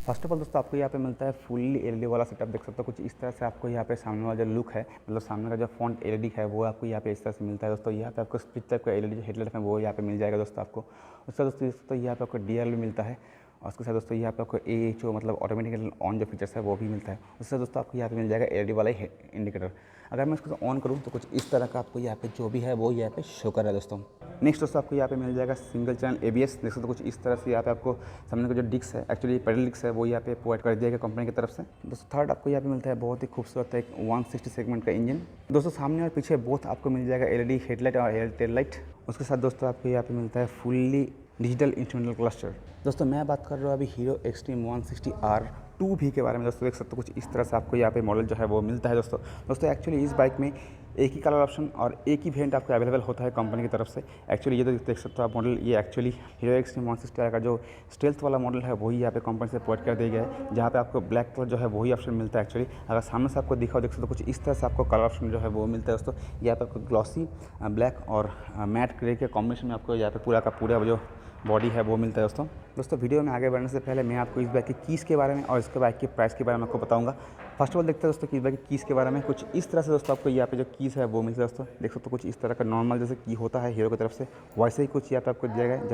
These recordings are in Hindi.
फर्स्ट ऑफ ऑल दोस्तों आपको यहाँ पे मिलता है फुल्ली एलईडी वाला सेटअप। देख सकते हो कुछ इस तरह से आपको यहाँ पे सामने वाला जो लुक है, मतलब सामने का जो फ्रंट एलईडी है वो आपको यहाँ पे इस तरह से मिलता है दोस्तों। यहाँ पे आपको स्प्लिट टाइप का एलईडी जो हेडलाइट है वो यहाँ पे मिल जाएगा दोस्तों आपको। उसके दोस्तों यहाँ पे आपको डीआरएल भी मिलता है और उसके साथ दोस्तों यहाँ पे आपको एएचओ मतलब ऑटोमेटिकली ऑन जो फीचर्स है वो भी मिलता है। उससे दोस्तों आपको यहाँ पे मिल जाएगा एलईडी वाला इंडिकेटर। अगर मैं इसको ऑन करूँ तो कुछ इस तरह का आपको यहाँ पे जो भी है वो यहाँ पे शो कर रहा है दोस्तों। नेक्स्ट दोस्तों आपको यहाँ पे मिल जाएगा सिंगल चैनल एबीएस। देख सकते हो कुछ इस तरह से यहाँ पे आपको सामने का जो डिस्क है, एक्चुअली पेडल डिस्क है, वो यहाँ पे प्रोवाइड कर दिया गया कंपनी की तरफ से। दोस्तों थर्ड आपको यहाँ पे मिलता है बहुत ही खूबसूरत एक 160 सेगमेंट का इंजन। दोस्तों सामने और पीछे बोथ आपको मिल जाएगा एलईडी हेडलाइट और एलईडी टेल लाइट। उसके साथ दोस्तों आपको यहाँ पे मिलता है फुल्ली डिजिटल इंस्ट्रूमेंटल क्लस्टर। दोस्तों मैं बात कर रहा हूँ अभी हीरो एक्सट्रीम 160R2V के बारे में। दोस्तों देख सकते हो कुछ इस तरह से आपको यहाँ पे मॉडल जो है वो मिलता है दोस्तों एक्चुअली इस बाइक में एक ही कलर ऑप्शन और एक ही वेरिएंट आपको अवेलेबल होता है कंपनी की तरफ से। एक्चुअली ये तो देख सकते हो आप मॉडल, ये एक्चुअली हीरो एक्सट्रीम 160R का जो स्टेल्थ वाला मॉडल है वही यहाँ पे कंपनी से प्रोवाइड कर दिया गया है, जहाँ पे आपको ब्लैक कलर जो है वही ऑप्शन मिलता है। एक्चुअली अगर सामने से आपको दिखाओ देख सकते हो कुछ इस तरह से आपको कलर ऑप्शन जो है वो मिलता है दोस्तों। यहाँ पे आपको ग्लॉसी ब्लैक और मैट ग्रे के कॉम्बिनेशन में आपको यहाँ पे पूरा का पूरा जो बॉडी है वो मिलता है दोस्तों वीडियो में आगे बढ़ने से पहले मैं आपको इस बाइक की कीज़ के बारे में और इसके बाइक के प्राइस के बारे में आपको बताऊंगा। फर्स्ट ऑफ ऑल देखते हैं दोस्तों कि इस बाइक की कीज़ के बारे में। कुछ इस तरह से दोस्तों आपको यहाँ पे जो कीज़ है वो मिलता है दोस्तों। देख सकते हो कुछ इस तरह का नॉर्मल जैसे की होता है हीरो की तरफ से, वैसे ही कुछ यहाँ पे आपको दिया गया है,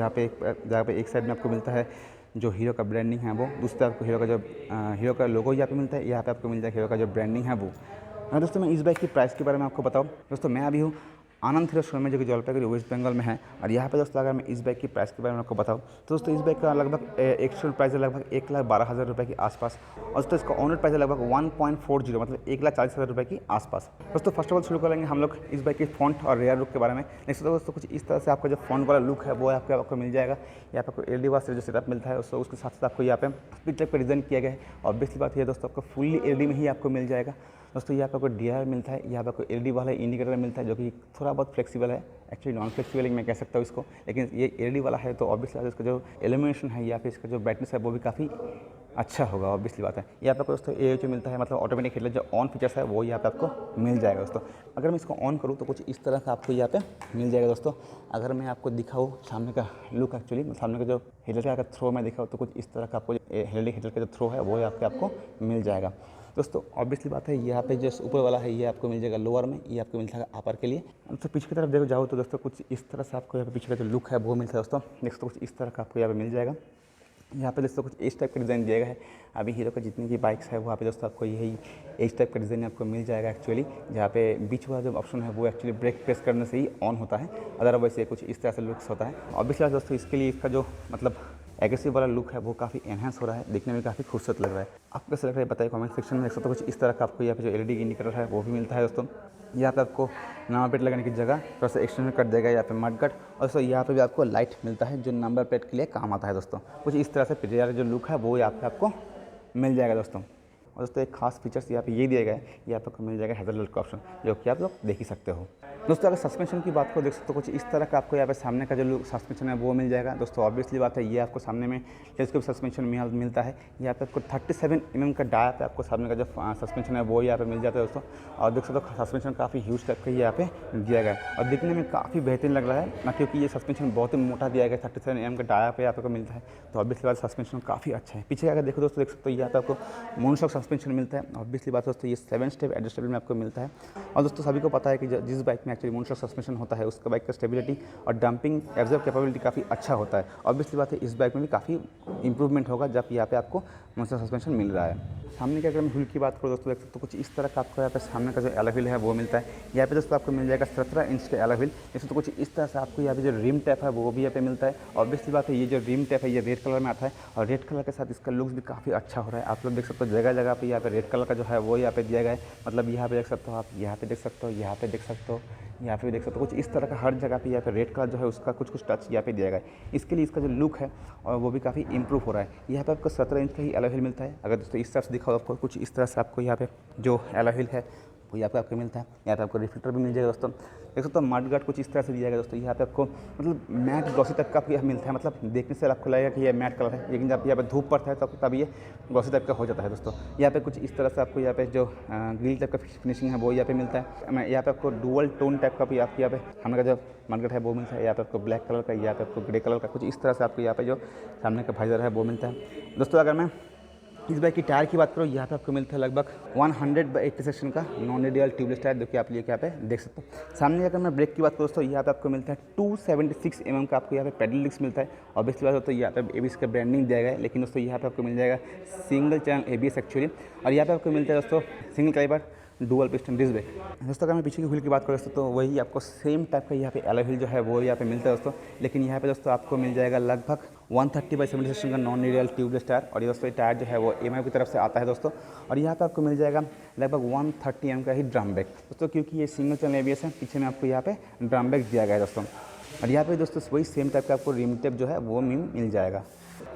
जहाँ पे एक साइड में आपको मिलता है जो हीरो का ब्रांडिंग है वो, दूसरा आपको हीरो का लोगो यहाँ पे मिलता है, यहाँ पे आपको मिल जाएगा हीरो का जो ब्रांडिंग है वो। हाँ दोस्तों मैं इस बाइक की प्राइस के बारे में आपको बताऊँ। दोस्तों मैं अभी हूँ आनंद हीरो शोरूम में जो कि जलपाईगुड़ी वेस्ट बंगाल में है। और यहाँ पे दोस्तों अगर मैं इस बाइक की प्राइस के बारे में आपको बताऊँ तो दोस्तों इस बाइक का लगभग एक्चुअल प्राइस है लगभग 1,12,000 रुपये के आसपास, और दोस्तों इसका ऑनर प्राइस है लगभग 1.40 मतलब 1,40,000 रुपये के आसपास। दोस्तों फर्स्ट ऑफ ऑल शुरू करेंगे हम लोग इस बाइक की फ्रंट और रेयर लुक के बारे में। नेक्स्ट दोस्तों कुछ इस तरह से आपका जो फ्रंट वाला लुक है वो आपको मिल जाएगा। यहाँ पे आपको एलईडी वाला जो सेटअप मिलता है उसके साथ साथ आपको यहाँ पे स्प्लिट टाइप का डिज़ाइन किया गया है। ऑब्वियसली बात है दोस्तों आपको फुल्ली एलईडी में ही आपको मिल जाएगा दोस्तों। यहाँ पे आपको डीआर मिलता है, यहाँ पे आपको एलईडी वाला इंडिकेटर मिलता है जो कि थोड़ा बहुत फ्लेक्सिबल है, एक्चुअली नॉन फ्लेक्सिबल मैं कह सकता हूँ इसको, लेकिन ये एलईडी वाला है तो ऑब्वियसली इसका जो एलिमिनेशन है या फिर इसका जो ब्राइटनेस है वो भी काफ़ी अच्छा होगा, ऑब्वियसली बात है। यहाँ पे आपको दोस्तों एएचओ मिलता है, मतलब ऑटोमेटिक हेडलाइट जो ऑन फीचर्स है वो यहाँ पे आपको मिल जाएगा दोस्तों। अगर मैं इसको ऑन करूँ तो कुछ इस तरह का आपको यहाँ पे मिल जाएगा दोस्तों। अगर मैं आपको दिखाऊँ सामने का लुक, एक्चुअली सामने का जो हेडलाइट का थ्रो मैं दिखाऊँ तो कुछ इस तरह का आपको हेडलाइट का जो थ्रो है वो यहाँ पे आपको मिल जाएगा दोस्तों। ऑब्वियसली बात है यहाँ पे जो ऊपर वाला है ये आपको मिल जाएगा लोअर में, ये आपको मिल जाएगा अपर के लिए। तो पीछे की तरफ देखो जाओ तो दोस्तों कुछ इस तरह से आपको यहाँ पे पीछे का जो लुक है वो मिलता है दोस्तों। नेक्स्ट कुछ इस तरह का आपको यहाँ पे मिल जाएगा। यहाँ पे दोस्तों कुछ इस टाइप का डिज़ाइन दिया गया है। अभी हीरो का जितनी भी बाइक्स है वहाँ पे दोस्तों आपको यही इस टाइप का डिज़ाइन आपको मिल जाएगा एक्चुअली, जहाँ पे बीच वाला जो ऑप्शन है वो एक्चुअली ब्रेक प्रेस करने से ही ऑन होता है, अदरवाइज ये कुछ इस तरह से लुक्स होता है। ऑब्वियसली दोस्तों इसके लिए इसका जो मतलब एग्रेसिव वाला लुक है वो काफ़ी एनहांस हो रहा है, देखने में काफ़ी खूबसूरत लग रहा है। आपको कैसा लग रहा है बताइए कमेंट सेक्शन में। देख सकते हो कुछ इस तरह का आपको यहाँ पे जो एलईडी इंडिकेटर है वो भी मिलता है दोस्तों। यहाँ पे आपको नंबर प्लेट लगाने की जगह थोड़ा सा एक्सटेंशन कर देगा यहाँ पे मडगार्ड, और दोस्तों यहाँ पे भी आपको लाइट मिलता है जो नंबर प्लेट के लिए काम आता है दोस्तों। कुछ इस तरह से पिछले जो लुक है वो यहाँ पे आपको मिल जाएगा दोस्तों। और दोस्तों एक खास फीचर्स यहाँ पे ये दिया गया है, यहाँ पे आपको मिल जाएगा हेडलाइट का ऑप्शन जो कि आप लोग देख ही सकते हो दोस्तों। अगर सस्पेंशन की बात को देख सकते हो कुछ इस तरह का आपको यहाँ पे सामने का जो सस्पेंशन है वो मिल जाएगा दोस्तों। ऑब्वियसली बात है ये आपको सामने में टेलीस्कोप सस्पेंशन मिलता है। यहाँ पे आपको 37 mm का डाया पे आपको सामने का जो सस्पेंशन है वो यहाँ पे मिल जाता है दोस्तों। और देख सकते हो सस्पेंशन काफ़ी ह्यूज टाइप का यहाँ पे दिया गया है और दिखने में काफ़ी बेहतरीन लग रहा है ना, क्योंकि ये सस्पेंशन बहुत ही मोटा दिया गया है। 37 mm का डाया पे आपको मिलता है तो ऑब्वियसली बात सस्पेंशन काफ़ी अच्छा है। पीछे अगर देखो दोस्तों देख सकते हो यहाँ पे आपको मोनोशॉक सस्पेंशन मिलता है। ऑब्वियसली बात दोस्तों ये 7 स्टेप एडजस्टेबल में आपको मिलता है। और दोस्तों सभी को पता है कि जिस बाइक में एक्चुअली मोनोशॉक सस्पेंशन होता है उसका बाइक का स्टेबिलिटी और डंपिंग एब्जॉर्ब कैपेबिलिटी काफ़ी अच्छा होता है। ऑब्वियसली बात है इस बाइक में भी काफ़ी इंप्रूवमेंट होगा जब यहाँ पे आपको मोनोशॉक सस्पेंशन मिल रहा है। सामने की अगर मैं व्हील की बात करूँ दोस्तों देख सकते हो कुछ इस तरह का आपको यहाँ पे सामने का जो अलॉय व्हील है वो मिलता है। यहाँ पे दोस्तों आपको मिल जाएगा 17 इंच के अलॉय व्हील। जैसे तो कुछ इस तरह से आपको यहाँ पे जो रिम टैप है वो भी यहाँ पे मिलता है। ऑब्वियसली बात है ये जो रिम टैप है ये रेड कलर में आता है और रेड कलर के साथ इसका लुक्स भी काफ़ी अच्छा हो रहा है। आप लोग देख सकते हो जगह जगह पे यहाँ पे रेड कलर का जो है वो यहाँ पे दिया गया है, मतलब यहाँ पे देख सकते हो आप, यहाँ पे देख सकते हो, यहाँ पे देख सकते हो, यहाँ पे भी देख सकते हो। कुछ इस तरह का हर जगह पे यहाँ पे रेड कलर जो है उसका कुछ टच यहाँ पे दिया गया है। इसके लिए इसका जो लुक है और वो भी काफ़ी इंप्रूव हो रहा है। यहाँ पे आपको 17 इंच का ही अलॉय व्हील मिलता है। अगर दोस्तों इस तरह से दिखाओ आपको कुछ इस तरह से आपको यहाँ पे जो अलॉय व्हील है वो यहाँ पे आपको मिलता है। यहाँ पे आपको रिफ्लेक्टर भी मिल जाएगा दोस्तों। देख सकते हो मडगार्ड कुछ इस तरह से दिया जाएगा दोस्तों। यहाँ पे आपको मतलब मैट ग्लॉसी टाइप का आपको यह मिलता है, मतलब देखने से आपको लगेगा कि ये मैट कलर है, लेकिन जब यहाँ पे धूप पड़ता है तो तब ये ग्लॉसी टाइप का हो जाता है दोस्तों। यहाँ पे कुछ इस तरह से आपको यहाँ पे जो ग्रिल टाइप का फिनिशिंग है वो यहाँ पे मिलता है। यहाँ पे आपको डुअल टोन टाइप का भी आपको यहाँ पे सामने का जो मडगार्ड है वो मिलता है। यहाँ पे आपको ब्लैक कलर का, यहाँ पे आपको ग्रे कलर का, कुछ इस तरह से आपको यहाँ पे जो सामने का वाइजर है वो मिलता है दोस्तों। अगर मैं इस बाइक की टायर की बात करो, यहाँ पे आपको मिलता है लगभग 100/80 सेक्शन का नॉन रेडियल ट्यूबलेस टायर, जो कि आप यहाँ पे देख सकते हो। सामने अगर मैं ब्रेक की बात करूँ तो यहाँ पे आपको मिलता है 276 mm का आपको यहाँ पे पेडल डिस्क मिलता है। ऑब्वियसली बात हो तो यहाँ पे एबीएस का ब्रांडिंग दिया गया है, लेकिन दोस्तों यहाँ पे आपको मिल जाएगा सिंगल चैनल एबीएस एक्चुअली। और यहाँ पे आपको मिलता है दोस्तों single caliper dual piston disc brake. दोस्तों अगर मैं पीछे की व्हील की बात करूँ दोस्तों, तो वही आपको सेम टाइप का यहाँ पे एलॉय व्हील जो है वो यहाँ पे मिलता है दोस्तों, लेकिन यहाँ पे दोस्तों आपको मिल जाएगा लगभग 130/70 सेक्शन का नॉन रेडियल ट्यूबलेस टायर। और ये दोस्तों ये टायर जो है वो एमआई की तरफ से आता है दोस्तों। और यहाँ पे आपको मिल जाएगा लगभग 130 mm का ही ड्रम ब्रेक दोस्तों, क्योंकि ये सिंगल चैनल एबीएस है। पीछे में आपको यहाँ पे ड्रम ब्रेक दिया गया है दोस्तों। और यहाँ पे दोस्तों वही सेम टाइप का आपको रिम टेप जो है वो मिल जाएगा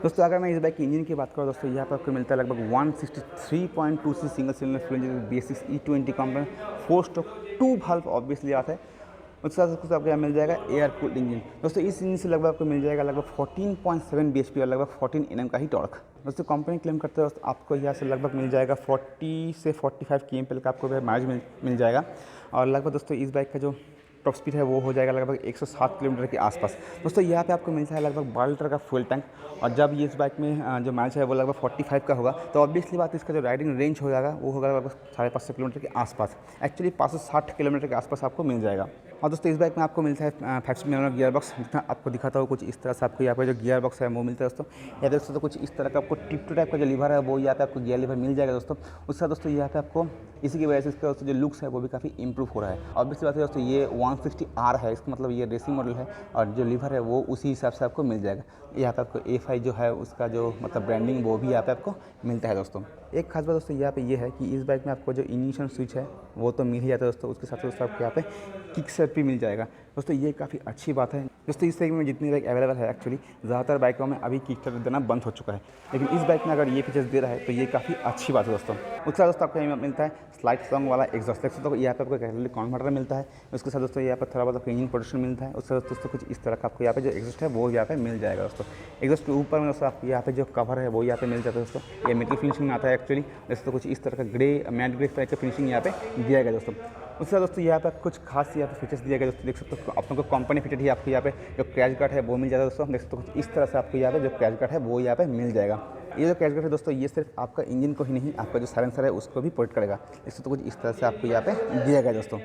दोस्तों। अगर मैं इस बाइक की इंजन की बात करूँ दोस्तों, यहाँ पर आपको मिलता है लगभग 163.2 single cylinder fuel engine B6 E20 company 4 stroke 2 valve obviously आता है। उसके साथ कुछ आपको यहाँ मिल जाएगा एयर कूल्ड इंजन दोस्तों। इस इंजन से लगभग आपको मिल जाएगा लगभग 14.7 bhp और लगभग 14 Nm का ही टॉर्क दोस्तों। कंपनी क्लेम करते हैं दोस्तों आपको यहाँ से लगभग मिल जाएगा 40 से 45 kmpl का आपको माइलेज मिल जाएगा। और लगभग दोस्तों इस बाइक का जो टॉप स्पीड है वो हो जाएगा लगभग 107 किलोमीटर के आसपास दोस्तों। यहाँ पे आपको मिलता है लगभग 12 लीटर का फ्यूल टैंक। और जब ये इस बाइक में जो माइलेज है वो लगभग 45 का होगा, तो ऑब्वियसली बात इसका जो राइडिंग रेंज हो जाएगा वो होगा लगभग 550 किलोमीटर के आसपास। एक्चुअली 560 किलोमीटर के आसपास आपको मिल जाएगा। और दोस्तों इस बाइक में आपको मिलता है 5 स्पीड मैनुअल गियर बॉक्स, जितना आपको दिखाता हो कुछ इस तरह से आपको यहाँ पे जो गियर बॉक्स है वो मिलता है दोस्तों। या दोस्तों तो कुछ इस तरह का आपको टिप टू टाइप का जो लीवर है वो यहाँ पे आपको गियर लीवर मिल जाएगा दोस्तों। उसके साथ दोस्तों यहाँ पे आपको इसी की वजह से इसका दोस्तों जो लुक्स है वो भी काफ़ी इंप्रूव हो रहा है। ऑब्वियसली बात है दोस्तों ये 160R है, इसका मतलब ये रेसिंग मॉडल है और जो लीवर है वो उसी हिसाब से आपको मिल जाएगा। यहाँ पे आपको A5 जो है उसका जो मतलब ब्रांडिंग वो भी यहाँ पे आपको मिलता है दोस्तों। एक खास बात दोस्तों यहाँ पे ये है कि इस बाइक में आपको जो इग्निशन स्विच है वो तो मिल ही जाता है दोस्तों। उसके साथ दोस्तों आपको यहाँ पे किक स्टार्ट भी मिल जाएगा दोस्तों। ये काफ़ी अच्छी बात है दोस्तों। इस सेगमेंट में जितनी बाइक अवेलेबल है एक्चुअली ज़्यादातर बाइकों में अभी किक स्टार्ट देना बंद हो चुका है, लेकिन इस बाइक में अगर ये फीचर्स दे रहा है तो ये काफ़ी अच्छी बात है दोस्तों। उसके साथ दोस्तों आपको यहाँ मिलता है स्लाइड सॉन्ग वाला एग्जॉस्ट तो यहाँ पे आपको कैटेलिटिक कन्वर्टर मिलता है। उसके साथ दोस्तों यहाँ पर थोड़ा बहुत इंजन प्रोडक्शन मिलता है। उसके साथ दोस्तों कुछ इस तरह का आपको यहाँ पे जो एग्जॉस्ट है वो यहाँ पे मिल जाएगा दोस्तों। एग्जॉस्ट के ऊपर में दोस्तों आपको यहाँ पे जो कवर है वो यहाँ पे मिल जाता है दोस्तों। ये मेटल फिनिशिंग में आता है एक्चुअली। दोस्तों कुछ इस तरह का ग्रे मैट ग्रे टाइप का फिनिशिंग यहाँ पे दिया गया दोस्तों। उसके साथ दोस्तों यहाँ पे कुछ खास यहाँ पे फीचर्स दिया गया दोस्तों। देख सकते हो आप लोगों को कंपनी फिटेड ही आपको यहाँ पे जो क्रैश गार्ड है वो मिल जाता है दोस्तों। देख सकते हो कुछ इस तरह से आपको यहाँ पे जो क्रैश गार्ड है वो यहाँ पे मिल जाएगा। ये जो क्रैश गार्ड है दोस्तों ये सिर्फ आपका इंजन को ही नहीं आपका जो साइलेंसर है उसको भी प्रोटेक्ट करेगा। इससे तो कुछ इस तरह से आपको यहाँ पे दिया गया दोस्तों।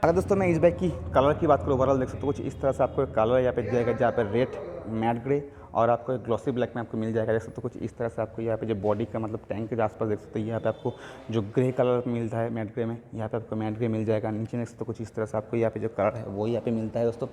अगर दोस्तों मैं इस बाइक की कलर की बात करूँ ओवरऑल देख सकते हो कुछ इस तरह से आपको कलर यहाँ पे दिया गया, जहाँ पे रेड मैट ग्रे और आपको एक ग्लॉसी ब्लैक में आपको मिल जाएगा। देख सकते हो कुछ इस तरह से आपको यहाँ पे जो बॉडी का मतलब टैंक के आसपास देख सकते हो यहाँ पे आपको जो ग्रे कलर मिलता है मैट ग्रे में, यहाँ पे आपको मैट ग्रे मिल जाएगा। नीचे देख सकते हो कुछ इस तरह से आपको यहाँ पे जो कलर है वो यहाँ पे मिलता है दोस्तों।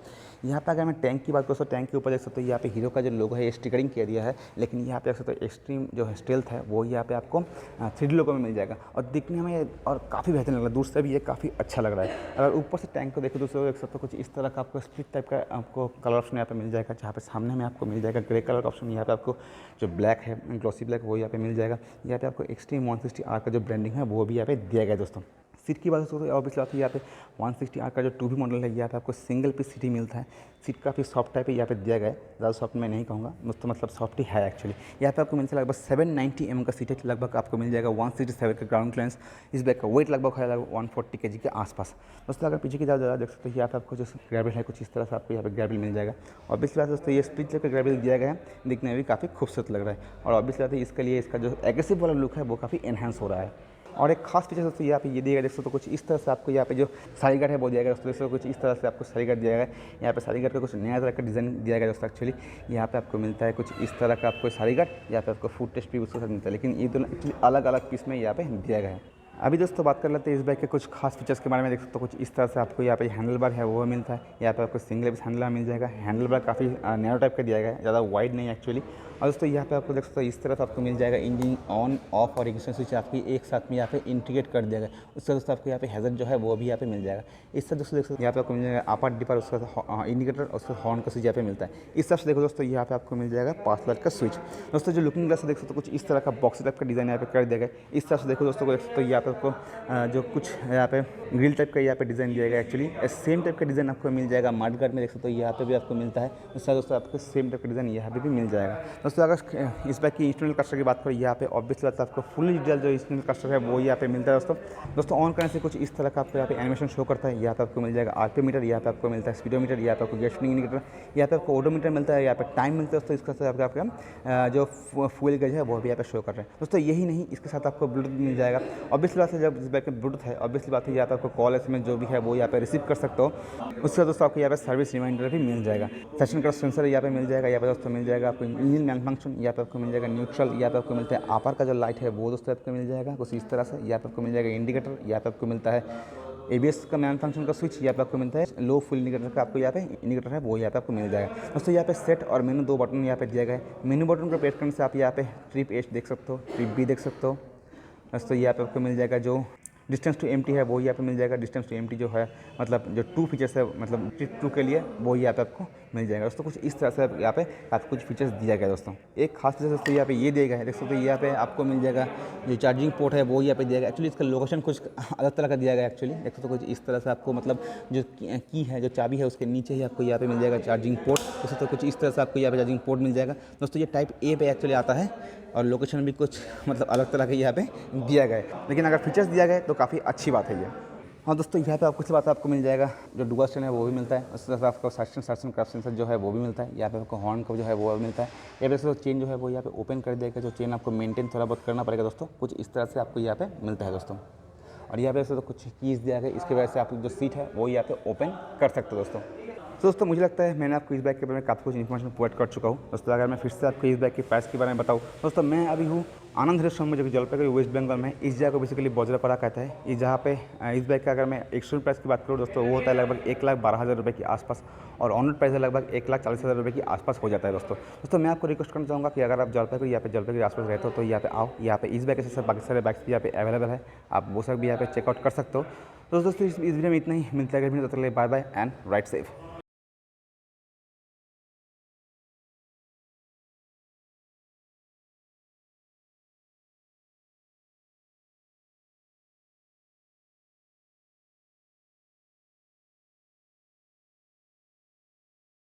यहाँ पे अगर मैं टैंक की बात करूँ तो टैंक के ऊपर देख सकते हो यहाँ पे हीरो का जो लोगो है स्टिकरिंग किया दिया है, लेकिन यहाँ पे देख सकते हो एक्सट्रीम जो है स्टेल्थ है वो यहाँ पे आपको 3D लोगो में मिल जाएगा और दिखने में और काफ़ी बेहतरीन लग रहा है। दूर से भी ये काफ़ी अच्छा लग रहा है। अगर ऊपर से टैंक को देखो दूसरे देख सकते हो कुछ इस तरह का आपको स्प्लिट टाइप का आपको कलर ऑप्शन यहाँ पे मिल जाएगा, जहाँ पे सामने में आपको मिल जाएगा ग्रे कलर का ऑप्शन। यहाँ पे आपको जो ब्लैक है ग्लॉसी ब्लैक वो यहाँ पे मिल जाएगा। यहाँ पे आपको एक्सट्रीम 160R का जो ब्रांडिंग है वो भी यहाँ पे दिया गया दोस्तों। सीट की बात करें ऑब्वियसली बात है यहाँ पे 160R का जो 2B मॉडल है यहाँ पे आपको सिंगल पीस सीट ही मिलता है। सीट काफ़ी सॉफ्ट टाइप है यहाँ पे दिया गया है, ज़्यादा सॉफ्ट मैं नहीं कहूँगा दोस्तों, मतलब सॉफ्ट ही है एक्चुअली। यहाँ पे आपको मिलता है लगभग 790 mm का सीट है, लगभग आपको मिल जाएगा 167 का ग्राउंड क्लियरेंस। इस बैग का वेट लगभग है लगभग 140 kg के आसपास दोस्तों। अगर पीछे की ज़्यादा देख सकते हो यहाँ पे आपको जो ग्रेवल है कुछ इस तरह से आपको यहाँ पे ग्रेवल मिल जाएगा। ऑब्वियसली बात दोस्तों ये स्प्लिट टाइप का ग्रेवल दिया गया है, दिखने में भी काफ़ी खूबसूरत लग रहा है और ऑब्वियसली बात है इसके लिए इसका जो एग्रेसिव वाला लुक है वो काफ़ी एनहांस हो रहा है। और एक खास फीचर दोस्तों यहाँ पे ये दिया गया दोस्तों, तो कुछ इस तरह से आपको यहाँ पे जो सारी गार्ड है वो दिया गया दोस्तों। कुछ इस तरह से आपको सारी गार्ड दिया गया है। यहाँ पे सारी गार्ड का कुछ नया तरह का डिज़ाइन दिया गया दोस्तों। एक्चुअली यहाँ पे आपको मिलता है कुछ इस तरह का आपको सारी गार्ड, यहाँ पे आपको फुट टेस्ट भी उसके साथ मिलता है, लेकिन ये दोनों एक्चुअली अलग अलग पीस में यहाँ पे दिया गया है। अभी दोस्तों बात कर लेते हैं इस बाइक के कुछ खास फीचर्स के बारे में। देख सकते हो कुछ इस तरह से आपको यहाँ पे हैंडल बार है वो मिलता है। यहाँ पे आपको सिंगल पीस हैंडल बार मिल जाएगा। हैंडल बार काफ़ी नैरो टाइप का दिया गया है, ज़्यादा वाइड नहीं एक्चुअली। और दोस्तों यहाँ पे आपको देख सकते हो इस तरह से आपको मिल जाएगा इंजन ऑन ऑफ और इग्निशन स्विच आपकी एक साथ में यहाँ पे इंटीग्रेट कर दिया गया। उससे दोस्तों आपको यहाँ पे हैजर्ड जो है वो भी यहाँ पे मिल जाएगा। इससे दोस्तों देख सकते यहाँ पे आपको मिल जाएगा अपर डिपर, उसका इंडिकेटर और उसका हॉर्न का स्विच यहाँ पे मिलता है। इस तरह से देखो दोस्तों यहाँ पे आपको मिल जाएगा पास लाइट का स्विच। दोस्तों जो लुकिंग ग्लास देख सकते हो कुछ इस तरह का बॉक्स टाइप का डिज़ाइन यहाँ पे कर दिया गया। इस तरह से देखो दोस्तों को देख सकते हो यहाँ पे आपको जो कुछ यहाँ पे ग्रिल टाइप का यहाँ पे डिज़ाइन दिया गया एक्चुअली सेम टाइप का डिज़ाइन आपको मिल जाएगा मडगार्ड में, देख सकते हो यहाँ पे भी आपको मिलता है। उसके दोस्तों आपको सेम टाइप का डिज़ाइन यहाँ पे भी मिल जाएगा। दोस्तों अगर इस बाइक की इंस्टॉल कस्टर की बात करें यहाँ पे ऑब्वियसली बात है आपको फुल डिटेल जो इंस्टॉल कस्टर है वो यहाँ पे मिलता है। दोस्तों ऑन करने से कुछ इस तरह का आपको यहाँ पे एनिमेशन शो करता है। यहाँ पे आपको मिल जाएगा आरपीएम मीटर, यहाँ पे आपको मिलता है स्पीडोमीटर, यहाँ पे आपको गेट इंडिकेटर, यहाँ पे आपको ओडोमीटर मिलता है, यहाँ पे टाइम मिलता है। दोस्तों इसके साथ आपका जो फ्यूल गेज है वो भी यहाँ पे शो कर रहे हैं। दोस्तों यही नहीं, इसके साथ आपको ब्लूटूथ मिल जाएगा। ऑब्वियसली बात है जब इस बाइक में ब्लूटूथ है ऑब्वियसली बात है यहाँ पे आपको कॉल एसएमएस जो भी है वो यहाँ पे रिसीव कर सकते हो। उसके बाद दोस्तों आपको यहाँ पे सर्विस रिमाइंडर भी मिल जाएगा। सेशन का सेंसर यहाँ पे मिल जाएगा। यहाँ पे दोस्तों मिल जाएगा आपको इंजन मैन फंक्शन, यहाँ पे आपको मिल जाएगा न्यूट्रल, यहाँ पे आपको मिलता है अपर का जो लाइट है वो दोस्तों आपको मिल जाएगा कुछ इस तरह से। यहाँ पे आपको मिल जाएगा इंडिकेटर, यहाँ पे आपको मिलता है एबीएस का मैन फंक्शन का स्विच, यहाँ पे आपको मिलता है लो फुल इंडिकेटर का आपको यहाँ पे इंडिकेटर है वो यहाँ पे आपको मिल जाएगा। दोस्तों यहाँ पे सेट और मेनू 2 बटन यहाँ पे दिया गया है। मेनू बटन को प्रेस करने से आप यहाँ पे ट्रिप एच देख सकते हो, ट्रिप बी देख सकते हो। दोस्तों यहाँ पे आपको मिल जाएगा जो डिस्टेंस टू एमटी है वो यहाँ पे मिल जाएगा। डिस्टेंस टू एमटी जो है मतलब जो 2 फीचर्स है मतलब ट्रिप 2 के लिए वो यहाँ पे आपको मिल जाएगा। दोस्तों कुछ इस तरह से यहाँ पे आपको कुछ फीचर्स दिया गया है। दोस्तों एक खास फीचर दोस्तों यहाँ पे ये दिया गया है, देख सकते हो यहाँ पे आपको मिल जाएगा जो चार्जिंग पोर्ट है वो यहाँ पे दिया गया। एक्चुअली इसका लोकेशन कुछ अलग तरह का दिया गया है। एक्चुअली देख सकते हो कुछ इस तरह से आपको मतलब जो की है जो चाबी है उसके नीचे ही आपको यहाँ पे मिल जाएगा चार्जिंग पोर्ट। दोस्तों कुछ इस तरह से आपको यहाँ पे चार्जिंग पोर्ट मिल जाएगा। दोस्तों ये टाइप ए पे एक्चुअली आता है और लोकेशन भी कुछ मतलब अलग तरह के यहाँ पे दिया गया है, लेकिन अगर फीचर्स दिया गया तो काफ़ी अच्छी बात है ये। हाँ दोस्तों यहाँ पे आपको कुछ बात आपको मिल जाएगा जो डुअल स्टैंड है वो भी मिलता है। उसके साथ आपको सर्सन क्रॉस सेंसर जो है वो भी मिलता है। यहाँ पे आपको हॉर्न का जो है वो भी मिलता है। यहाँ पे चेन जो है वो यहाँ पे ओपन कर देगा, जो चेन आपको मेंटेन थोड़ा बहुत करना पड़ेगा दोस्तों। कुछ इस तरह से आपको यहाँ पे मिलता है दोस्तों। और यहाँ पे तो कुछ कीज़ दिया गया, इसकी वजह से आप जो सीट है वो यहाँ पे ओपन कर सकते हो दोस्तों। तो दोस्तों मुझे लगता है मैंने आपको इस बाइक के बारे में काफ़ी कुछ इन्फॉर्मेशन प्रोवाइड कर चुका हूँ। दोस्तों अगर मैं फिर से आपको इस बाइक की प्राइस के बारे में बताऊँ दोस्तों, मैं अभी हूँ आनंद रेस्टोरेंट में जो कि जलपाईगुड़ी वेस्ट बंगाल में। इस जगह को बेसिकली बजरापाड़ा कहता है। इस जहाँ पे इस बाइक का अगर मैं एक्सटर्नल प्राइस की बात करूँ दोस्तों वो होता है लगभग 1,12,000 रुपये के आसपास और ऑनर प्राइस है लगभग 1,40,000 रुपये के आसपास हो जाता है दोस्तों मैं आपको रिक्वेस्ट करना चाहूँगा कि अगर आप जलपाईगुड़ी यहाँ पे जलपाईगुड़ी आसपास रहते हो तो यहाँ पे आओ। यहाँ पे इस बाइक के साथ बाकी सारे बाइक्स भी यहाँ पे अवेलेबल है, आप वो सब भी यहाँ पे चेकआउट कर सकते हो। तो दोस्तों इस वीडियो में इतना ही, मिलता है bye bye and ride safe.